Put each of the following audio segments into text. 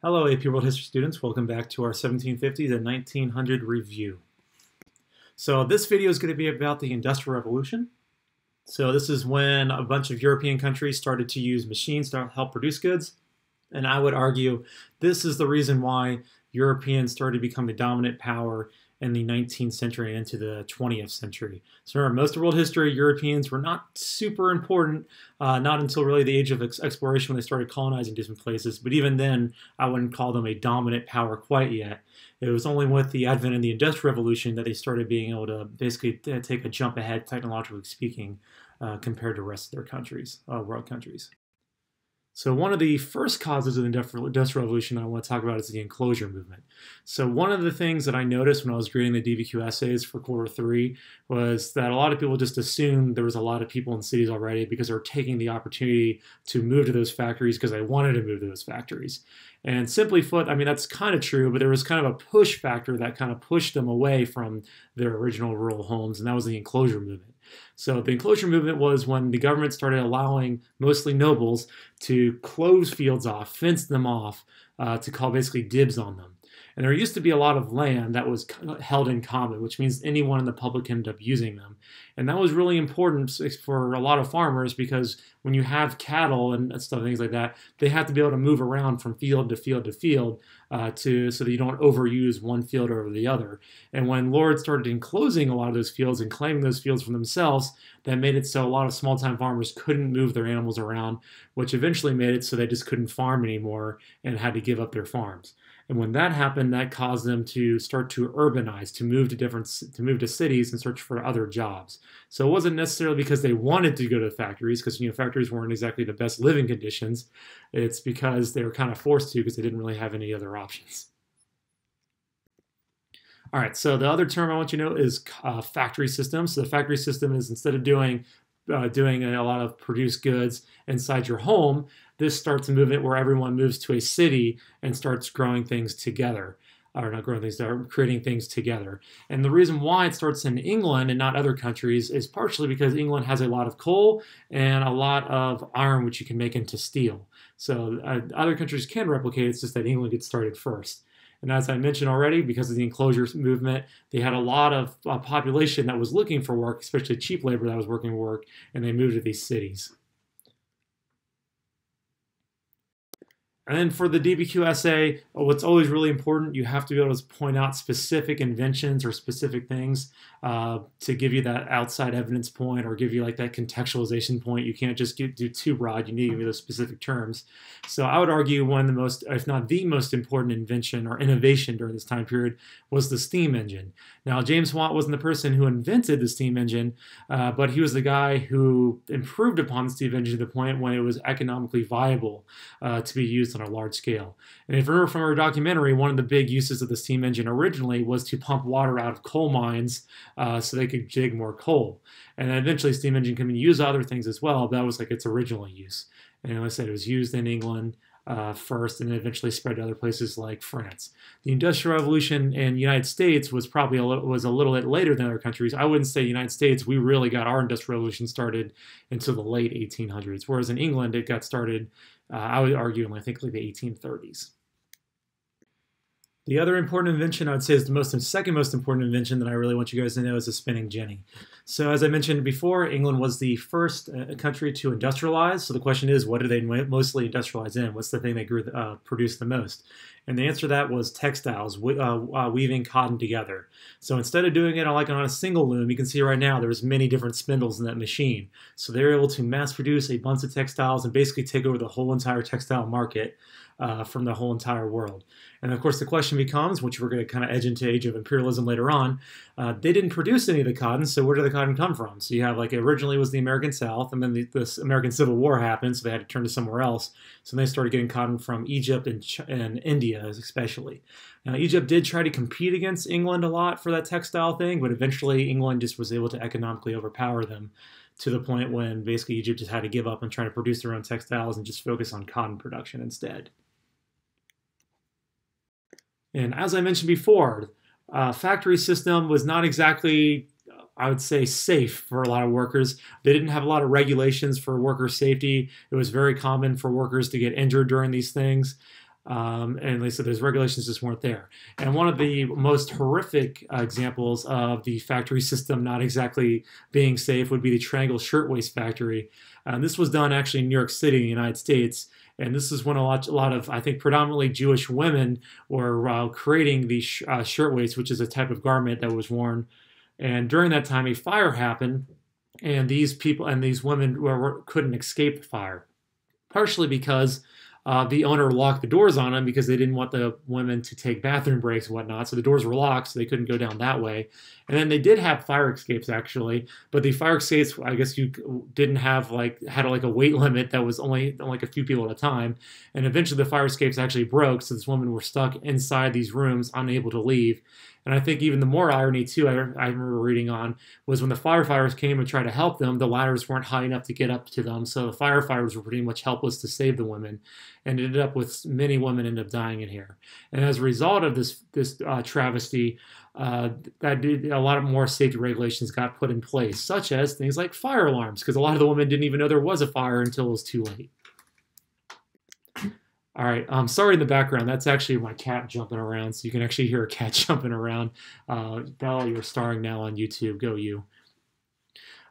Hello, AP World History students. Welcome back to our 1750 to 1900 review. So this video is going to be about the Industrial Revolution. So this is when a bunch of European countries started to use machines to help produce goods. And I would argue this is the reason why Europeans started to become the dominant power in the 19th century and into the 20th century. So remember, most of world history, Europeans were not super important, not until really the age of exploration when they started colonizing different places. But even then, I wouldn't call them a dominant power quite yet. It was only with the advent of the Industrial Revolution that they started being able to basically take a jump ahead, technologically speaking, compared to the rest of their countries, world countries. So one of the first causes of the Industrial Revolution I want to talk about is the Enclosure Movement. So one of the things that I noticed when I was grading the DBQ essays for quarter 3 was that a lot of people just assumed there was a lot of people in cities already because they were taking the opportunity to move to those factories because they wanted to move to those factories. And simply put, I mean, that's kind of true, but there was kind of a push factor that kind of pushed them away from their original rural homes, and that was the Enclosure Movement. So the Enclosure Movement was when the government started allowing mostly nobles to close fields off, fence them off, to call basically dibs on them. And there used to be a lot of land that was held in common, which means anyone in the public ended up using them. And that was really important for a lot of farmers because when you have cattle and stuff, things like that, they have to be able to move around from field to field to field so that you don't overuse one field over the other. And when lords started enclosing a lot of those fields and claiming those fields for themselves, that made it so a lot of small-time farmers couldn't move their animals around, which eventually made it so they just couldn't farm anymore and had to give up their farms. And when that happened, that caused them to start to urbanize, to move to cities and search for other jobs. So it wasn't necessarily because they wanted to go to factories, because factories weren't exactly the best living conditions. It's because they were kind of forced to because they didn't really have any other options. All right, so the other term I want you to know is factory system. So the factory system is instead of doing a lot of produced goods inside your home, this starts a movement where everyone moves to a city and starts growing things together. Or not growing things, they're creating things together. And the reason why it starts in England and not other countries is partially because England has a lot of coal and a lot of iron which you can make into steel. So other countries can replicate, it's just that England gets started first. And as I mentioned already, because of the Enclosure Movement, they had a lot of population that was looking for work, especially cheap labor that was working work, and they moved to these cities. And then for the DBQ essay, what's always really important, you have to be able to point out specific inventions or specific things to give you that outside evidence point or give you like that contextualization point. You can't just do too broad. You need to give me those specific terms. So I would argue one of the most, if not the most important invention or innovation during this time period was the steam engine. Now, James Watt wasn't the person who invented the steam engine, but he was the guy who improved upon the steam engine to the point when it was economically viable to be used on a large scale. And if you remember from our documentary, one of the big uses of the steam engine originally was to pump water out of coal mines so they could dig more coal. And then eventually steam engine can be used other things as well, but that was like its original use. And like I said, it was used in England first and then eventually spread to other places like France. The Industrial Revolution in the United States was probably a little bit later than other countries. I wouldn't say the United States, we really got our Industrial Revolution started until the late 1800s, whereas in England it got started, I would argue, in I think like the 1830s. The other important invention I would say is the second most important invention that I really want you guys to know is the spinning jenny. So as I mentioned before, England was the first country to industrialize. So the question is, what do they mostly industrialize in? What's the thing they produced the most? And the answer to that was textiles, weaving cotton together. So instead of doing it on a single loom, you can see right now there's many different spindles in that machine. So they were able to mass produce a bunch of textiles and basically take over the whole entire textile market from the whole entire world. And of course the question becomes, which we're going to kind of edge into age of imperialism later on, they didn't produce any of the cotton, so where did the cotton come from? So you have like originally was the American South, and then this American Civil War happened, so they had to turn to somewhere else. So they started getting cotton from Egypt and India especially. Now Egypt did try to compete against England a lot for that textile thing, but eventually England just was able to economically overpower them to the point when basically Egypt just had to give up on trying to produce their own textiles and just focus on cotton production instead. And as I mentioned before, factory system was not exactly, I would say, safe for a lot of workers. They didn't have a lot of regulations for worker safety. It was very common for workers to get injured during these things. And like I said, those regulations just weren't there. And one of the most horrific examples of the factory system not exactly being safe would be the Triangle Shirtwaist factory. This was done actually in New York City, in the United States. And this is when a lot of, I think, predominantly Jewish women were creating the shirtwaist, which is a type of garment that was worn. And during that time, a fire happened, and these people and these women couldn't escape the fire, partially because the owner locked the doors on them because they didn't want the women to take bathroom breaks and whatnot. So the doors were locked, so they couldn't go down that way. And then they did have fire escapes actually, but the fire escapes, I guess you didn't have had a weight limit that was only like a few people at a time. And eventually the fire escapes actually broke, so this women were stuck inside these rooms, unable to leave. And I think even the more irony too, I remember reading on, was when the firefighters came and tried to help them, the ladders weren't high enough to get up to them. So the firefighters were pretty much helpless to save the women, and ended up with many women ended up dying in here. And as a result of this travesty, that did, a lot of more safety regulations got put in place, such as things like fire alarms, because a lot of the women didn't even know there was a fire until it was too late. All right, sorry in the background. That's actually my cat jumping around, so you can actually hear a cat jumping around. Bella, you're starring now on YouTube. Go you.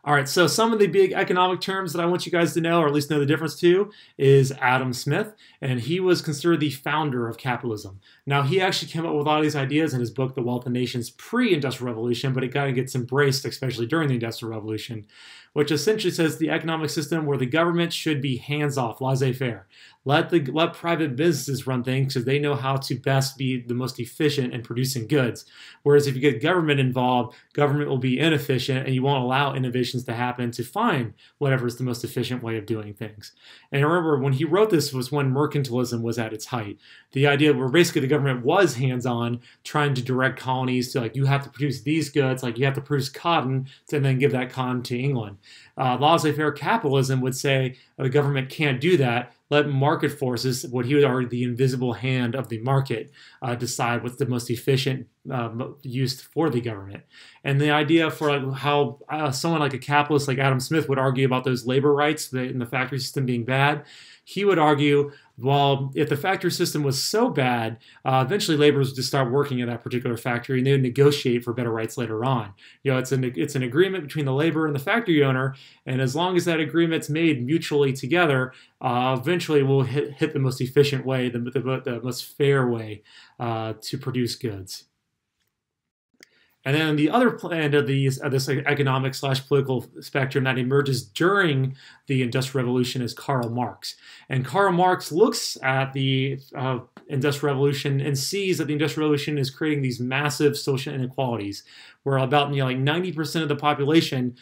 All right, so some of the big economic terms that I want you guys to know, or at least know the difference to, is Adam Smith, and he was considered the founder of capitalism. Now, he actually came up with all these ideas in his book, The Wealth of Nations, pre-Industrial Revolution, but it kind of gets embraced, especially during the Industrial Revolution, which essentially says the economic system where the government should be hands-off, laissez-faire. Let private businesses run things because they know how to best be the most efficient in producing goods. Whereas if you get government involved, government will be inefficient and you won't allow innovations to happen to find whatever is the most efficient way of doing things. And I remember when he wrote this was when mercantilism was at its height. The idea where basically the government was hands-on, trying to direct colonies to you have to produce these goods, like you have to produce cotton and then give that cotton to England. Laissez-faire capitalism would say the government can't do that. Let market forces, what he would argue the invisible hand of the market, decide what's the most efficient use for the government. And the idea for how someone like a capitalist like Adam Smith would argue about those labor rights in the factory system being bad, he would argue, well, if the factory system was so bad, eventually laborers would just start working in that particular factory and they would negotiate for better rights later on. It's an agreement between the laborer and the factory owner, and as long as that agreement's made mutually together, eventually we'll hit the most efficient way, the most fair way to produce goods. And then the other end of this economic/political spectrum that emerges during the Industrial Revolution is Karl Marx. And Karl Marx looks at the Industrial Revolution and sees that the Industrial Revolution is creating these massive social inequalities, where about 90% of the population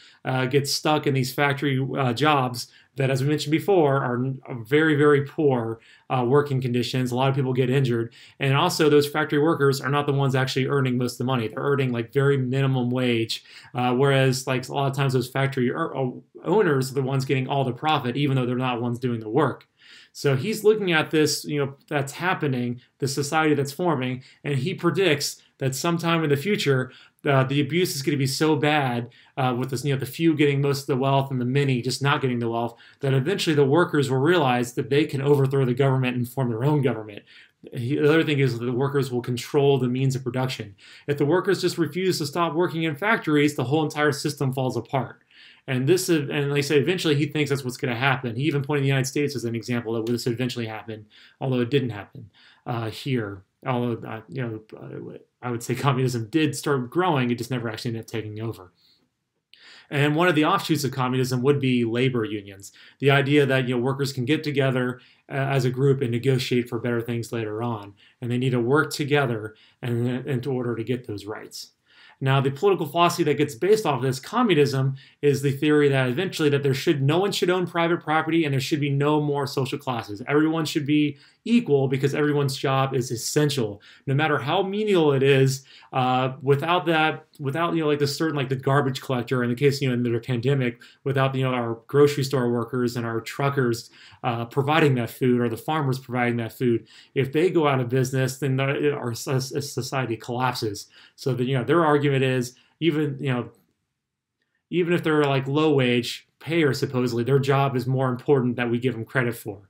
gets stuck in these factory jobs that, as we mentioned before, are very, very poor working conditions. A lot of people get injured. And also those factory workers are not the ones actually earning most of the money. They're earning very minimum wage, whereas a lot of times those factory owners are the ones getting all the profit, even though they're not ones doing the work. So he's looking at this, that's happening, the society that's forming, and he predicts that sometime in the future, the abuse is going to be so bad with this, the few getting most of the wealth and the many just not getting the wealth, that eventually the workers will realize that they can overthrow the government and form their own government. The other thing is that the workers will control the means of production. If the workers just refuse to stop working in factories, the whole entire system falls apart. And like I said, eventually he thinks that's what's going to happen. He even pointed the United States as an example that this would eventually happen, although it didn't happen here. Although, I would say communism did start growing, it just never actually ended up taking over. And one of the offshoots of communism would be labor unions. The idea that workers can get together as a group and negotiate for better things later on, and they need to work together in order to get those rights. Now, the political philosophy that gets based off of this, communism, is the theory that eventually that no one should own private property and there should be no more social classes. Everyone should be equal because everyone's job is essential, no matter how menial it is. Without the garbage collector, in the case in the pandemic, without our grocery store workers and our truckers providing that food, or the farmers providing that food, if they go out of business, then our society collapses. So their argument is even if they're low wage payer, supposedly their job is more important that we give them credit for.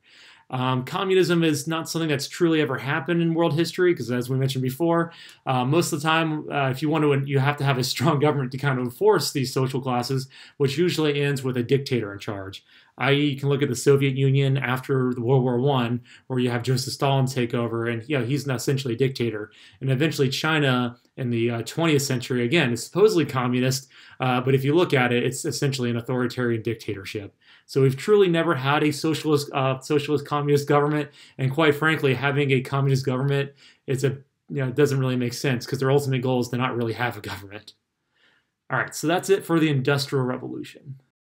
Communism is not something that's truly ever happened in world history because, as we mentioned before, most of the time, if you want to, you have to have a strong government to kind of enforce these social classes, which usually ends with a dictator in charge. I.e., you can look at the Soviet Union after World War I, where you have Joseph Stalin take over, and he's essentially a dictator. And eventually China in the 20th century, again, is supposedly communist, but if you look at it, it's essentially an authoritarian dictatorship. So we've truly never had a socialist communist government, and quite frankly, having a communist government, it doesn't really make sense because their ultimate goal is to not really have a government. All right, so that's it for the Industrial Revolution.